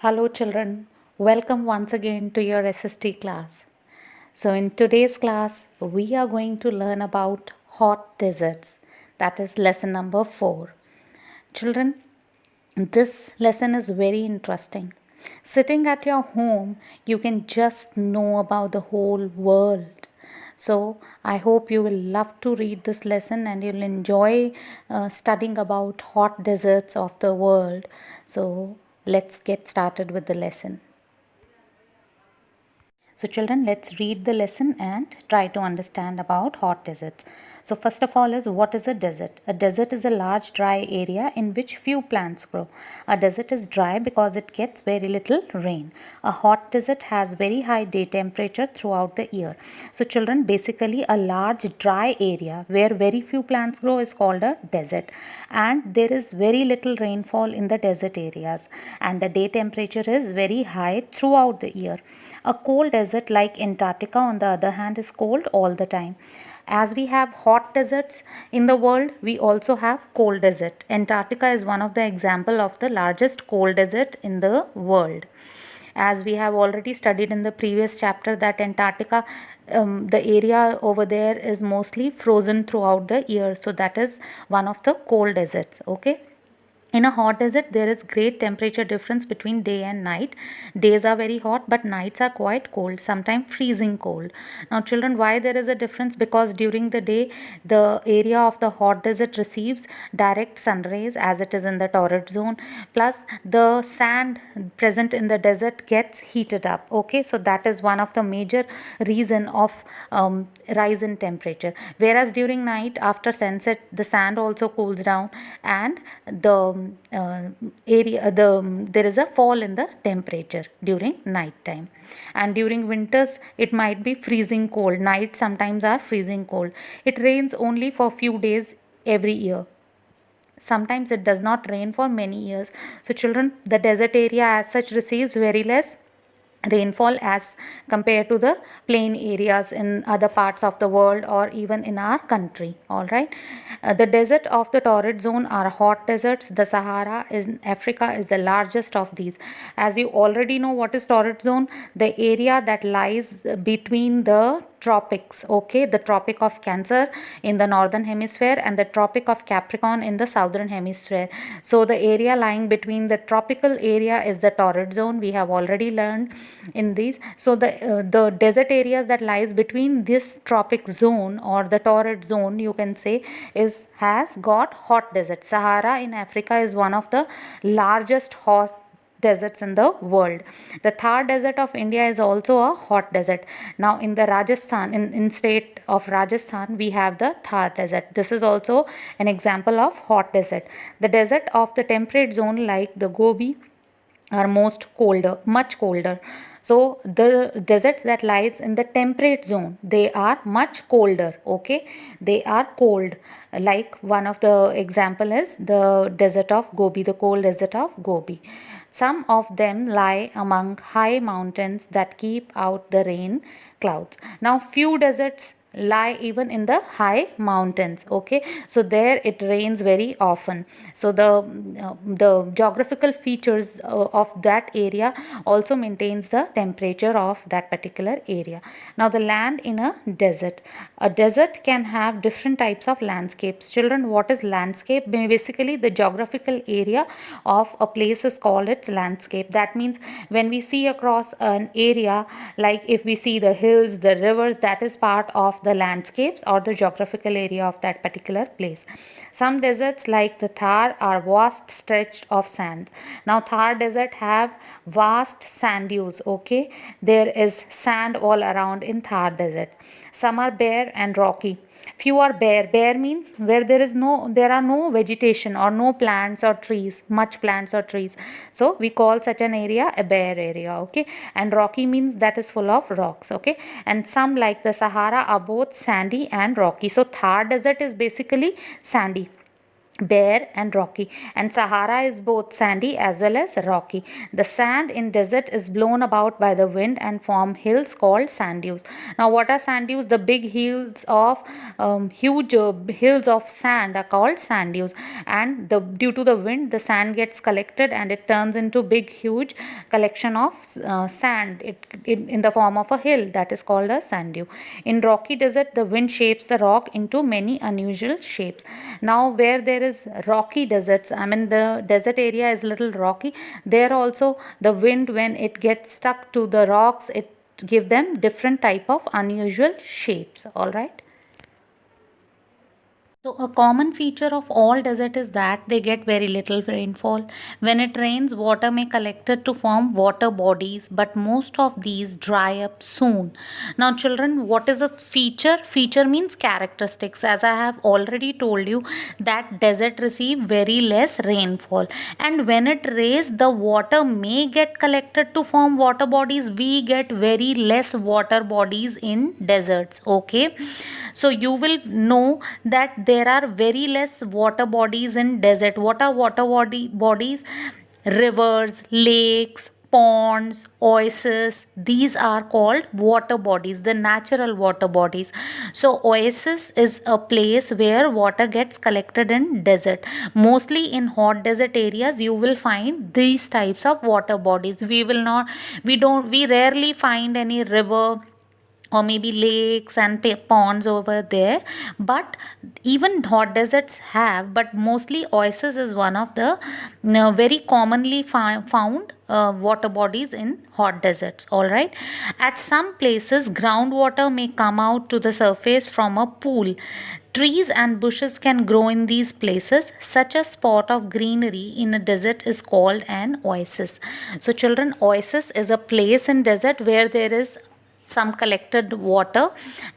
Hello children, welcome once again to your SST class. So in today's class, we are going to learn about hot deserts. That is lesson number 4. Children, this lesson is very interesting. Sitting at your home, you can just know about the whole world. So I hope you will love to read this lesson and you'll enjoy studying about hot deserts of the world. So let's get started with the lesson. So children, let's read the lesson and try to understand about hot deserts. So first of all is, what is a desert? A desert is a large dry area in which few plants grow. A desert is dry because it gets very little rain. A hot desert has very high day temperature throughout the year. So children, basically a large dry area where very few plants grow is called a desert, and there is very little rainfall in the desert areas, and the day temperature is very high throughout the year. A cold desert like Antarctica, on the other hand, is cold all the time. As we have hot deserts in the world, we also have cold desert. Antarctica is one of the example of the largest cold desert in the world. As we have already studied in the previous chapter that Antarctica, the area over there is mostly frozen throughout the year. So that is one of the cold deserts. Okay. In a hot desert, there is great temperature difference between day and night. Days are very hot, but nights are quite cold, sometimes freezing cold. Now, children, why there is a difference? Because during the day, the area of the hot desert receives direct sun rays, as it is in the torrid zone. Plus, the sand present in the desert gets heated up. Okay, so that is one of the major reason of rise in temperature. Whereas during night, after sunset, the sand also cools down, and the there is a fall in the temperature during night time. And during winters, it might be freezing cold. Nights sometimes are freezing cold. It rains only for few days every year. Sometimes it does not rain for many years. So children, the desert area as such receives very less rainfall as compared to the plain areas in other parts of the world or even in our country. All right. The desert of the torrid zone are hot deserts. The Sahara in Africa is the largest of these. As you already know, what is torrid zone? The area that lies between the tropics. Okay, the tropic of Cancer in the northern hemisphere and the tropic of Capricorn in the southern hemisphere. So the area lying between the tropical area is the torrid zone. We have already learned in these. So the desert areas that lies between this tropic zone or the torrid zone, you can say, has got hot desert. Sahara in Africa is one of the largest hot deserts in the world. The Thar desert of India is also a hot desert. Now in the Rajasthan, in state of Rajasthan, we have the Thar desert. This is also an example of hot desert. The desert of the temperate zone like the Gobi are much colder. So the deserts that lies in the temperate zone, they are much colder. Okay, they are cold. Like one of the example is the desert of Gobi, the cold desert of Gobi. Some of them lie among high mountains that keep out the rain clouds. Now few deserts lie even in the high mountains. Okay, so there it rains very often. So the geographical features of that area also maintains the temperature of that particular area. Now the land in a desert can have different types of landscapes. Children, what is landscape? Basically the geographical area of a place is called its landscape. That means when we see across an area, like if we see the hills, the rivers, that is part of the landscapes or the geographical area of that particular place. Some deserts like the Thar are vast stretch of sands. Now Thar desert have vast sand dunes. Okay, there is sand all around in Thar desert. Some are bare and rocky. Few are bare. Bare means where there are no vegetation or no plants or trees, much plants or trees. So we call such an area a bare area. Okay, and rocky means that is full of rocks. Okay, and some like the Sahara are both sandy and rocky. So Thar desert is basically sandy. bare and rocky, and Sahara is both sandy as well as rocky. The sand in desert is blown about by the wind and form hills called sand dunes. Now what are sand dunes? The big hills of huge hills of sand are called sand dunes, and due to the wind the sand gets collected and it turns into big huge collection of sand in the form of a hill, that is called a sand dune. In rocky desert the wind shapes the rock into many unusual shapes. Now where there is rocky deserts, I mean the desert area is little rocky, there also the wind, when it gets stuck to the rocks, it give them different type of unusual shapes. All right. So, a common feature of all desert is that they get very little rainfall. When it rains, water may collected to form water bodies, but most of these dry up soon. Now, children, what is a feature? Feature means characteristics. As I have already told you, that desert receive very less rainfall, and when it rains, the water may get collected to form water bodies. We get very less water bodies in deserts. Okay, so you will know that there are very less water bodies in desert. What are bodies? Rivers, lakes, ponds, oases, these are called water bodies, the natural water bodies. So oasis is a place where water gets collected in desert. Mostly in hot desert areas you will find these types of water bodies. We rarely find any river or maybe lakes and ponds over there, but even hot deserts have, but mostly oasis is one of the very commonly found water bodies in hot deserts. All right, at some places groundwater may come out to the surface from a pool. Trees and bushes can grow in these places. Such a spot of greenery in a desert is called an oasis. So children, oasis is a place in desert where there is some collected water,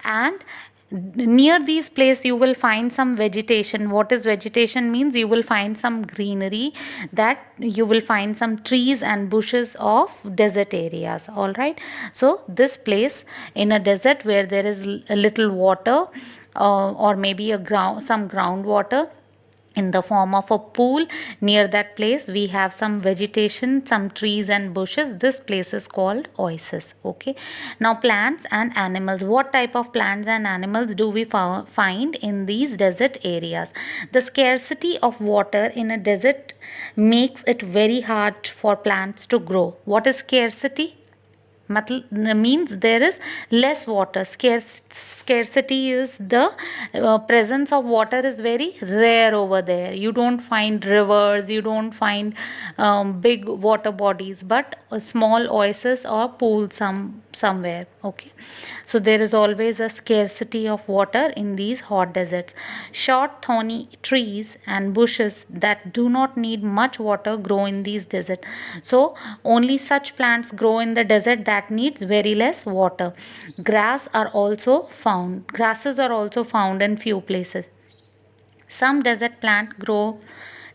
and near these place you will find some vegetation. What is vegetation means? You will find some greenery, that you will find some trees and bushes of desert areas. All right, so this place in a desert where there is a little water, or maybe some groundwater in the form of a pool, near that place we have some vegetation, some trees and bushes. This place is called oasis. Okay, now plants and animals. What type of plants and animals do we find in these desert areas? The scarcity of water in a desert makes it very hard for plants to grow. What is scarcity? Means there is less water. Scarcity is the presence of water is very rare over there. You don't find rivers, you don't find big water bodies, but a small oasis or pool somewhere. Okay, so there is always a scarcity of water in these hot deserts. Short thorny trees and bushes that do not need much water grow in these deserts. So only such plants grow in the desert that needs very less water. Grasses are also found in few places. Some desert plants grow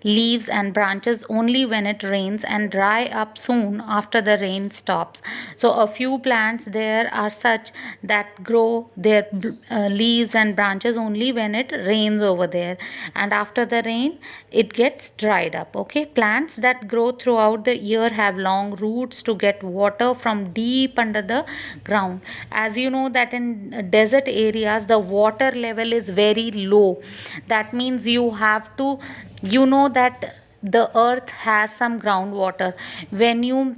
leaves and branches only when it rains and dry up soon after the rain stops. So a few plants there are such that grow their leaves and branches only when it rains over there, and after the rain it gets dried up. Okay, plants that grow throughout the year have long roots to get water from deep under the ground. As you know that in desert areas the water level is very low. That means you have to, you know that the earth has some groundwater. When you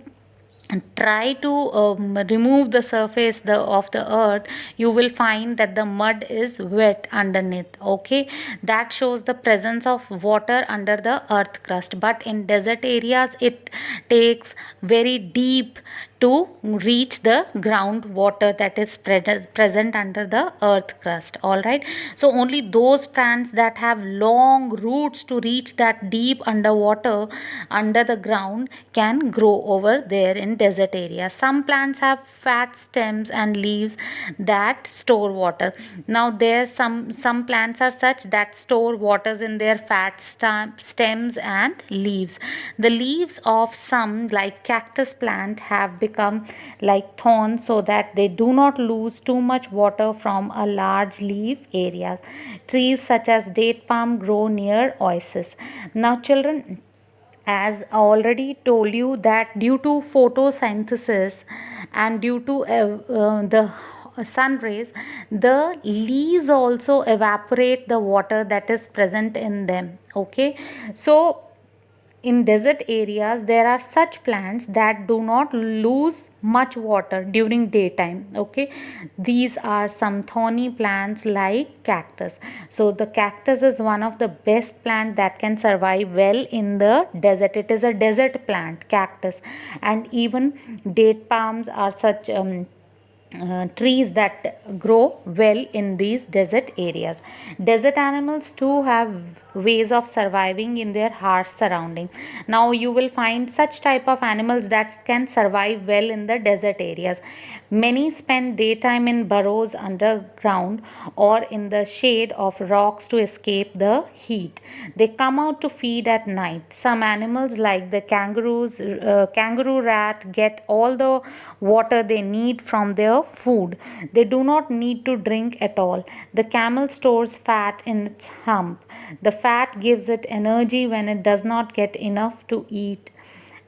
try to remove the surface of the earth, you will find that the mud is wet underneath. Okay, that shows the presence of water under the earth crust. But in desert areas it takes very deep to reach the groundwater that is present under the earth crust. All right, so only those plants that have long roots to reach that deep underwater under the ground can grow over there in desert areas. Some plants have fat stems and leaves that store water. Now there some plants are such that store waters in their fat stems and leaves. The leaves of some like cactus plant have become like thorns so that they do not lose too much water from a large leaf area. Trees such as date palm grow near oases. Now children, as already told you, that due to photosynthesis and due to the sun rays, the leaves also evaporate the water that is present in them. Okay, so in desert areas there are such plants that do not lose much water during daytime. Okay, these are some thorny plants like cactus. So the cactus is one of the best plant that can survive well in the desert. It is a desert plant, cactus. And even date palms are such trees that grow well in these desert areas. Desert animals too have ways of surviving in their harsh surroundings. Now you will find such type of animals that can survive well in the desert areas. Many spend daytime in burrows underground or in the shade of rocks to escape the heat. They come out to feed at night. Some animals like the kangaroo rat get all the water they need from their food. They do not need to drink at all. The camel stores fat in its hump. The fat gives it energy when it does not get enough to eat,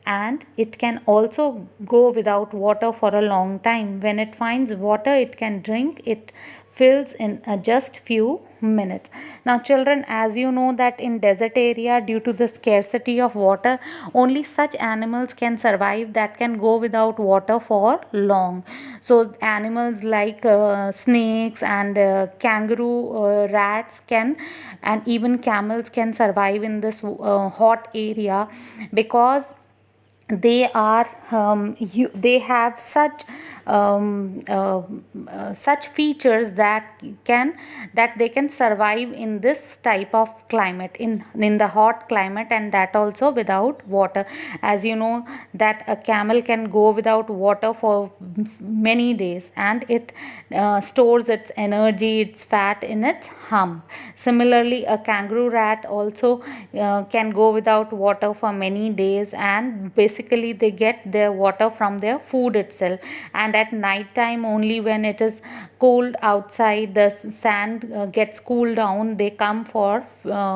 and it can also go without water for a long time. When it finds water it can drink, it fills in just few minutes. Now children, as you know that in desert area, due to the scarcity of water, only such animals can survive that can go without water for long. So animals like snakes and kangaroo rats can, and even camels can survive in this hot area, because they have such features that they can survive in this type of climate, in the hot climate, and that also without water. As you know that a camel can go without water for many days, and it stores its energy, its fat in its hump. Similarly, a kangaroo rat also can go without water for many days, and basically they get their water from their food itself. And at night time only, when it is cold outside, the sand gets cooled down, they come for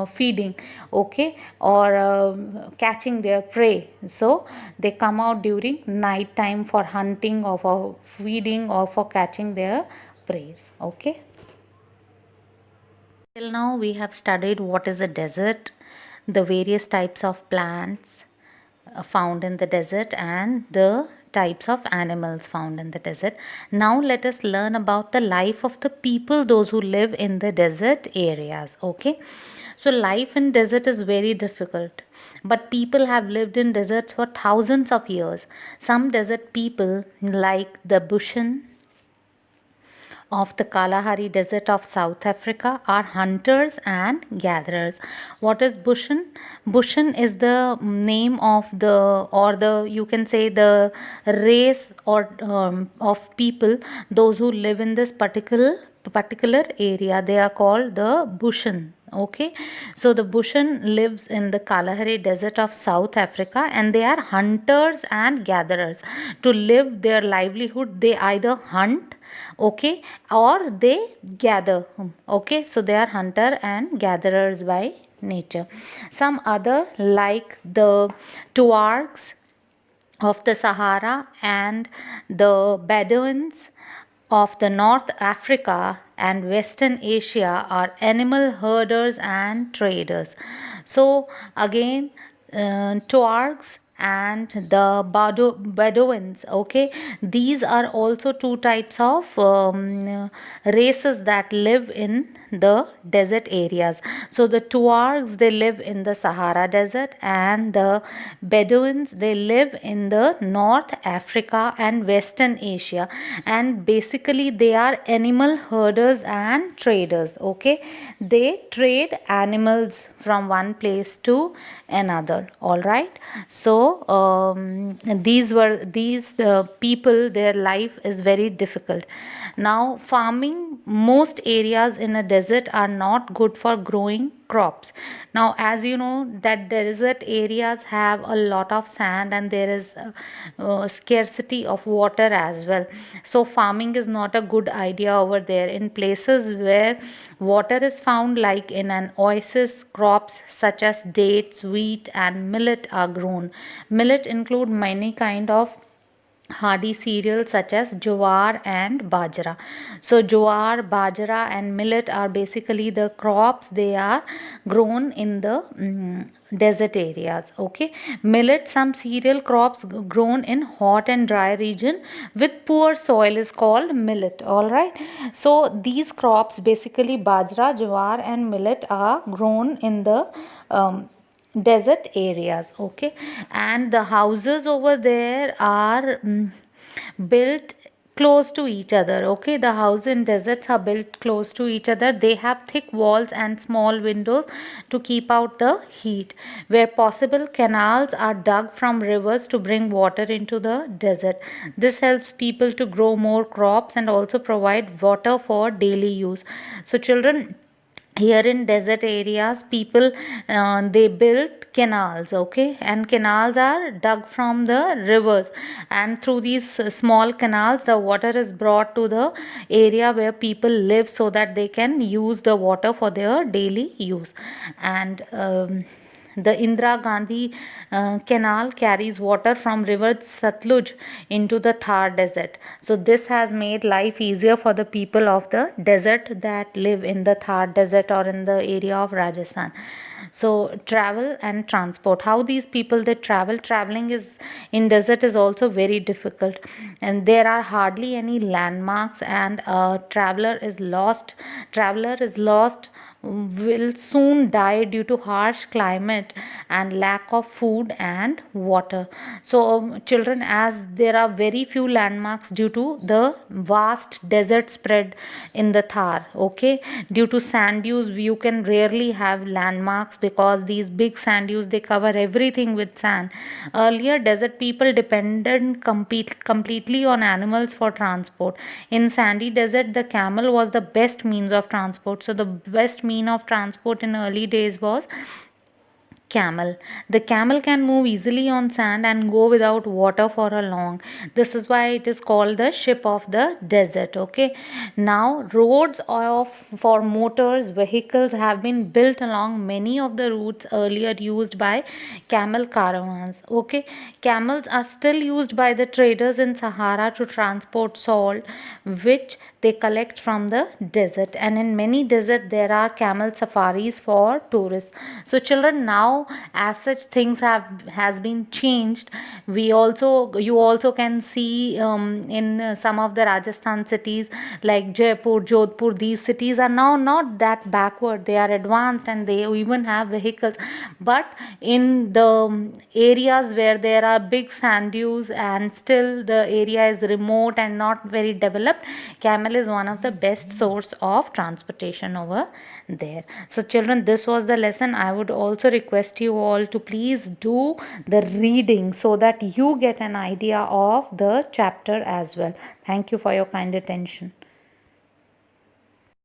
feeding, okay, or catching their prey. So they come out during night time for hunting or for feeding or for catching their prey. Okay, till now we have studied what is a desert, the various types of plants found in the desert, and the types of animals found in the desert. Now let us learn about the life of the people, those who live in the desert areas. Okay, so life in desert is very difficult, but people have lived in deserts for thousands of years. Some desert people like the Bushan of the Kalahari Desert of South Africa are hunters and gatherers. What is Bushan? Bushan is the name of the, or the, you can say the race or of people, those who live in this particular area. They are called the Bushan. Okay, so the Bushan lives in the Kalahari Desert of South Africa, and they are hunters and gatherers. To live their livelihood, they either hunt, okay, or they gather. Okay, so they are hunter and gatherers by nature. Some other like the Tuaregs of the Sahara and the Bedouins of the North Africa and Western Asia are animal herders and traders. So again, Tuaregs and the Bedouins, okay, these are also two types of races that live in the desert areas. So the Tuaregs, they live in the Sahara Desert, and the Bedouins, they live in the North Africa and Western Asia, and basically they are animal herders and traders. Okay, they trade animals from one place to another. All right. So these people, their life is very difficult. Now farming, most areas in a desert are not good for growing crops. Now as you know that desert areas have a lot of sand, and there is scarcity of water as well. So farming is not a good idea over there. In places where water is found, like in an oasis, crops such as dates, wheat and millet are grown. Millet include many kind of hardy cereals such as jowar and bajra. So jowar, bajra and millet are basically the crops. They are grown in the desert areas. Okay, millet, some cereal crops grown in hot and dry region with poor soil, is called millet. All right. So these crops, basically bajra, jowar and millet, are grown in the desert areas. Okay, and the houses over there are built close to each other. Okay, the houses in deserts are built close to each other. They have thick walls and small windows to keep out the heat. Where possible, canals are dug from rivers to bring water into the desert. This helps people to grow more crops and also provide water for daily use. So children, here in desert areas, people they build canals. Okay, and canals are dug from the rivers, and through these small canals the water is brought to the area where people live, so that they can use the water for their daily use. And the Indira Gandhi Canal carries water from river Satluj into the Thar Desert. So this has made life easier for the people of the desert that live in the Thar Desert or in the area of Rajasthan. So travel and transport, how these people they traveling is in desert is also very difficult, and there are hardly any landmarks, and a traveler is lost will soon die due to harsh climate and lack of food and water. So children, as there are very few landmarks due to the vast desert spread in the Thar. Okay, due to sand dunes you can rarely have landmarks, because these big sand dunes they cover everything with sand. Earlier desert people depended completely on animals for transport. In sandy desert, the camel was the best means of transport. So the best mean of transport in early days was camel. The camel can move easily on sand and go without water for a long. This is why it is called the ship of the desert. Okay. Now roads of for motors vehicles have been built along many of the routes earlier used by camel caravans. Okay. Camels are still used by the traders in Sahara to transport salt, which they collect from the desert. And in many desert there are camel safaris for tourists. So children, now as such things has been changed. We also You also can see in some of the Rajasthan cities like Jaipur, Jodhpur, these cities are now not that backward. They are advanced and they even have vehicles. But in the areas where there are big sand dunes and still the area is remote and not very developed, camel is one of the best source of transportation over there. So children, this was the lesson. I would also request you all to please do the reading so that you get an idea of the chapter as well. Thank you for your kind attention.